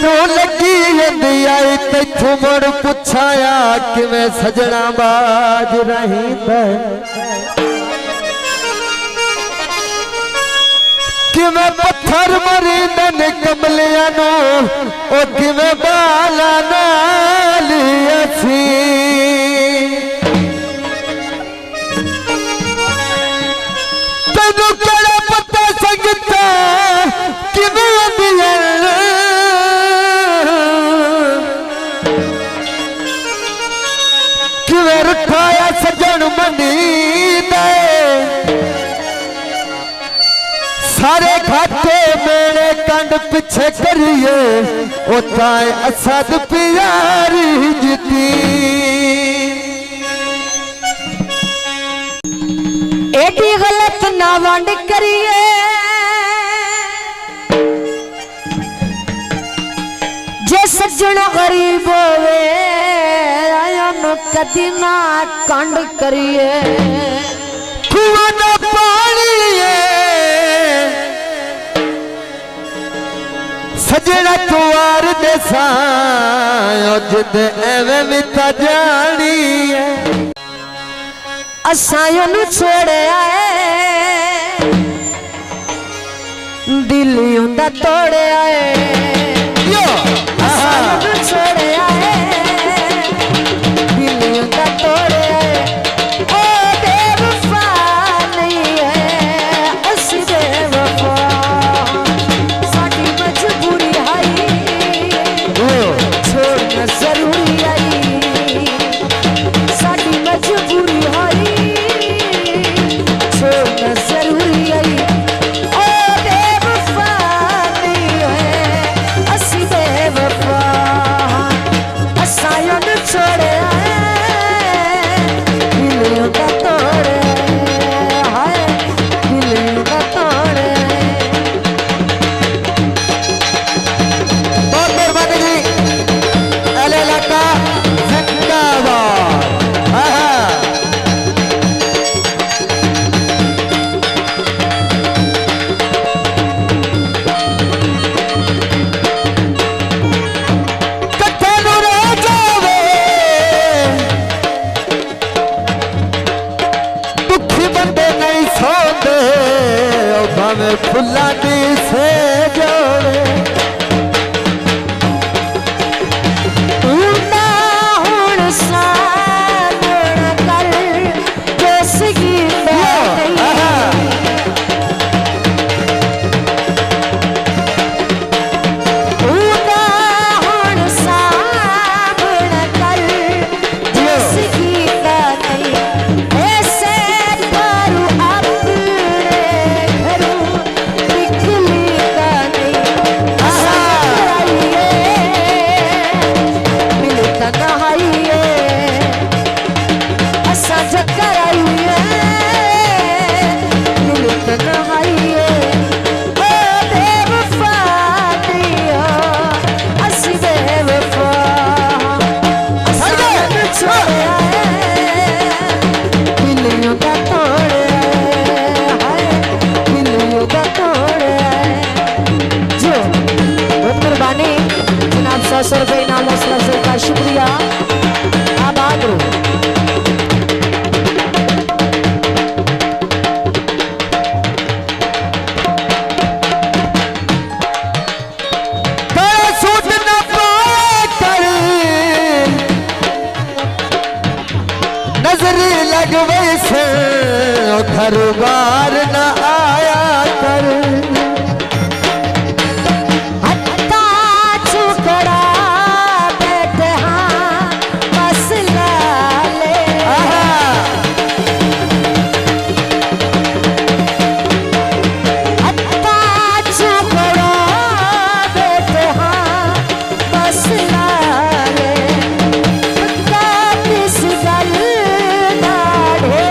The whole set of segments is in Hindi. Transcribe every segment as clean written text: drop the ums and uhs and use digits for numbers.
मैनू लगी जंदी आई तैथों मुड़ पुछाया कि मैं सजना बाज रहींदा कि मैं पत्थर मरींदा ने कमलियां नू ओ कि मैं बाला नाल असी तैनू केड़ा पता संगता कि मैं रखाया सजन मनी दे सारे घाटे मेरे कंड पिछे करिए उताए असद प्यारी जीती एडी गलत ना वंड करिए जे सजन गरीब होवे कदी ना कंड करिए कुआं ना पानी सजना कुआर दे जिद एवें मिता जानी है असां ओनू छोड़े आए दिल उंदा तोड़े आए असां ओनू छोड़े आए फुला दी से जोड़े उना हुण सामण कर जस गीता उना हुण सामण कर जस गीता नहीं ऐसे करू अपने घरों ₹100 इनाम का शुक्रिया आबाद रहो। नजरी लगवे से घर बार न आया कर किस गल ना ढे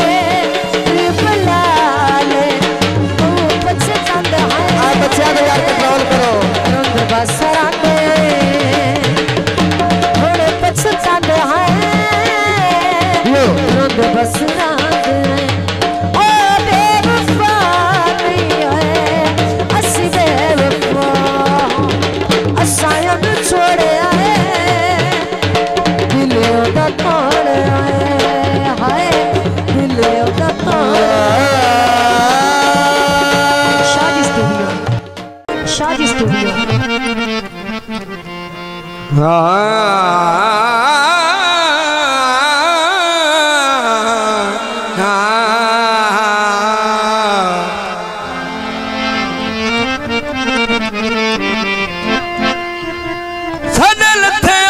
सजल थे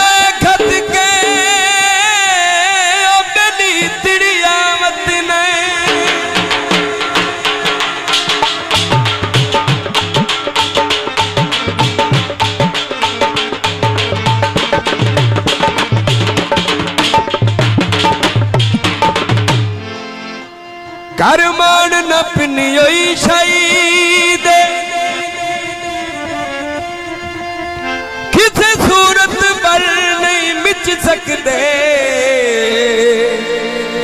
खत के अपनी तिड़िया मत ने कर मान न पिनियोई शहीद किसे सूरत पर नहीं मिच सकते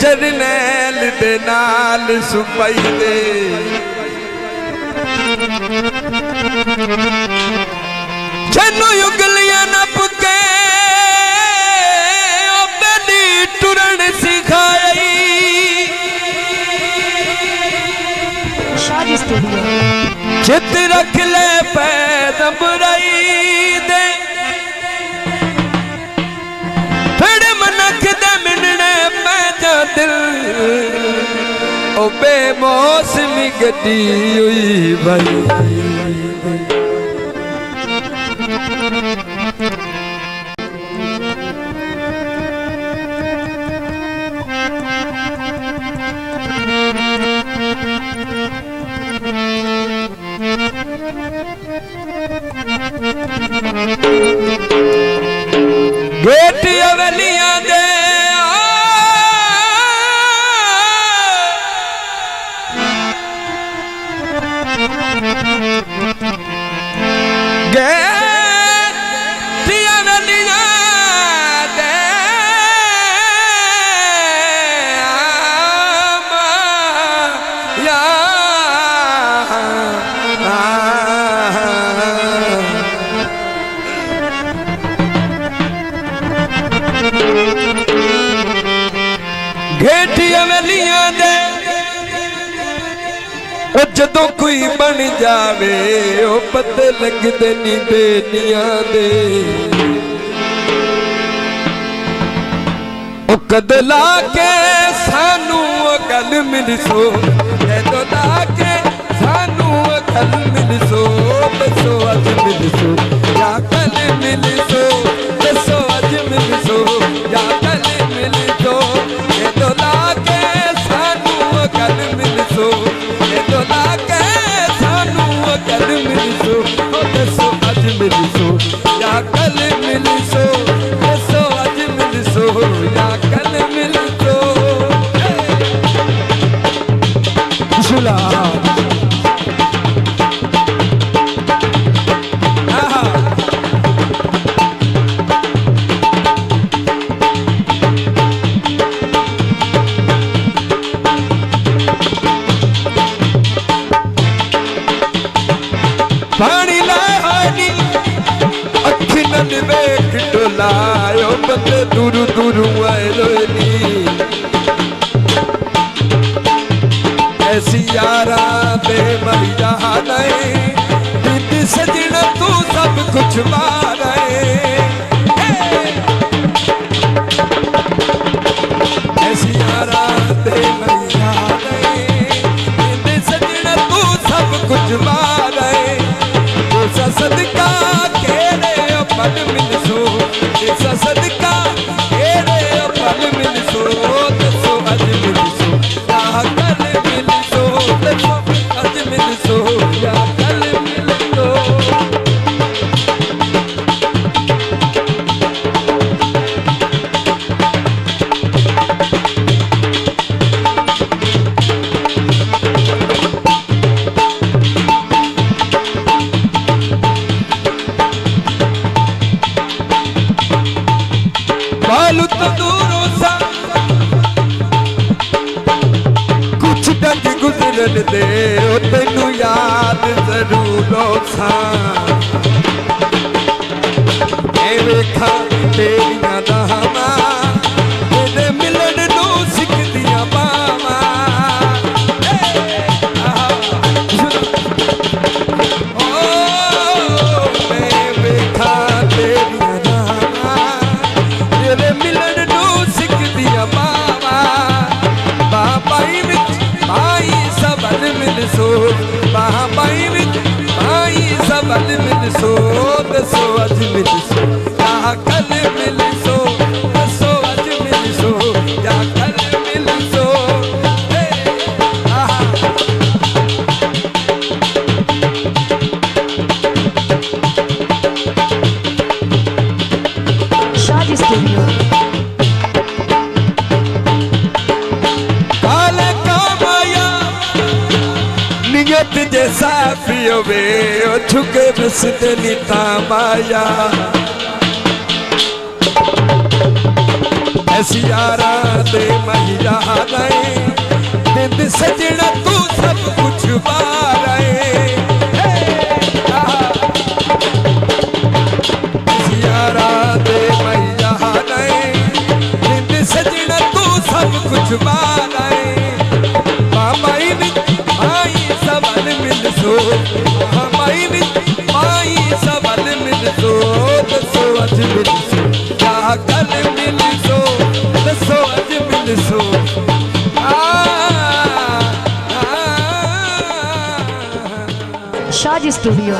जरनैल दे नाल सुपाई दे जन्नू युगलियां नप के अपनी टुरन सिखाई चित रख ले पैदम रही दे फिर मनक दे मिलने पैदा दिल ओ बेमौसमी गड्डी हुई भाई गेट अवलियां दे गेट अवलियां दे या घेटिया वलियां दे जदों कोई बन जावे ओ पते लगदे नी बेनियां दे ओ कद ला के सानू गल मिलसो जदों ला के सानू गल मिलसो दसो अज मिलसो या कल मिलसो दसो अज मिलसो या कल मिलसो जदों ला के सानू गल मिलसो जदों ला के सानू गल मिलसो दसो अज मिलसो या कल मिलसो दसो अज मिलसो या कल मिलसो झूला पानी लानी अखी नन वेख डोलायो बंदे दूरू दूरू आए लोनी ऐसी यारा दे मरी जहा नहीं दीदी सजना तू सब कुछ मारे ऐसी यारा दे मरी जहा नहीं दीदी सजना तू सब कुछ मारे सदका केरे पल मिलसो ऐसा सदका केरे पल मिलसो दसो अज मिलसो या कल मिलसो दसो अज मिलसो या कल मिलसो बालू तो दूरों सा कुछ डंग गुजरन दे ओ तेनू याद जरूर सा ए वेखा तेरियां दामा तेरे मिलन नू सिकदियां बावा ओ मैं वेखा तेरियां दामा दसो अज मिलसो या कल मिलसो दसो अज मिलसो या कल मिलसो शादी स्टूडियो। काले का माया नियत जैसा पियो वे ओ छुके बस नीता माया ऐसी यारा दे मैया नहीं बिंद सजना तू सब कुछ बारे ऐसी यारा दे मैया नहीं बिंद सजना तू सब कुछ बारे माई सबल मिलसो माई सबल मिलसो दसो अज मिलसो या कल मिलसो दसो अज मिलसो शादी स्टूडियो।